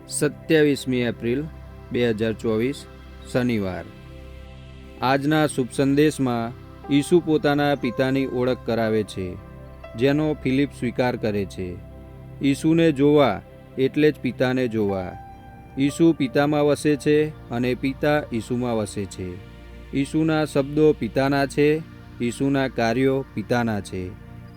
27મી April 2024 શનિવાર। આજના શુભ સંદેશમાં ઈસુ પોતાના પિતાની ઓળખ કરાવે છે, જેનો ફિલિપ સ્વીકાર કરે છે। ઈસુને જોવા એટલે જ પિતાને જોવા। ઈસુ પિતામાં વસે છે અને પિતા ઈસુમાં વસે છે। ઈસુના શબ્દો પિતાના છે, ઈસુના કાર્યો પિતાના છે।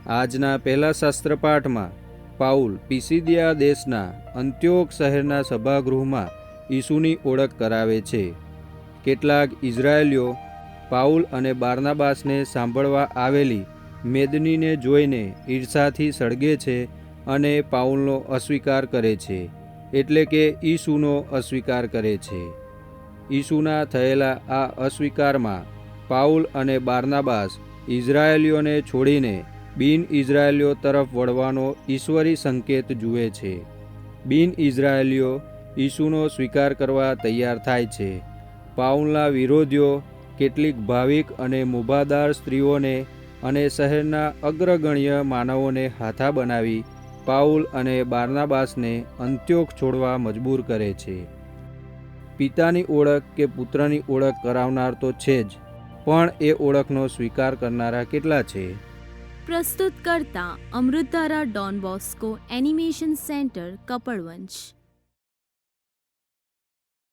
આજના પહેલા શાસ્ત્રપાઠમાં પાઉલ પિસિદિયા દેશના અંત્યોક શહેરના સભાગૃહમાં ઈસુની ઓળખ કરાવે છે। કેટલાક ઇઝરાયેલીઓ પાઉલ અને બારનાબાસને સાંભળવા આવેલી મેદનીને જોઈને ઈર્ષાથી સળગે છે અને પાઉલનો અસ્વીકાર કરે છે, એટલે કે ઈસુનો અસ્વીકાર કરે છે। ઈસુના થયેલા આ અસ્વીકારમાં પાઉલ અને બારનાબાસ ઇઝરાયેલીઓને છોડીને બિન ઇઝરાયેલીઓ તરફ વળવાનો ઈશ્વરી સંકેત જુએ છે। બિન ઇઝરાયેલીઓ ઈસુનો સ્વીકાર કરવા તૈયાર થાય છે। પાઉલના વિરોધીઓ કેટલીક ભાવિક અને મુભાદાર સ્ત્રીઓને અને શહેરના અગ્રગણ્ય માનવોને હાથા બનાવી પાઉલ અને બારનાબાસને અંત્યોક છોડવા મજબૂર કરે છે। પિતાની ઓળખ કે પુત્રની ઓળખ કરાવનાર તો છે જ, પણ એ ઓળખનો સ્વીકાર કરનારા કેટલા છે? પ્રસ્તુત કરતા અમૃતધારા Don Bosco animation centre, Kapadvanj.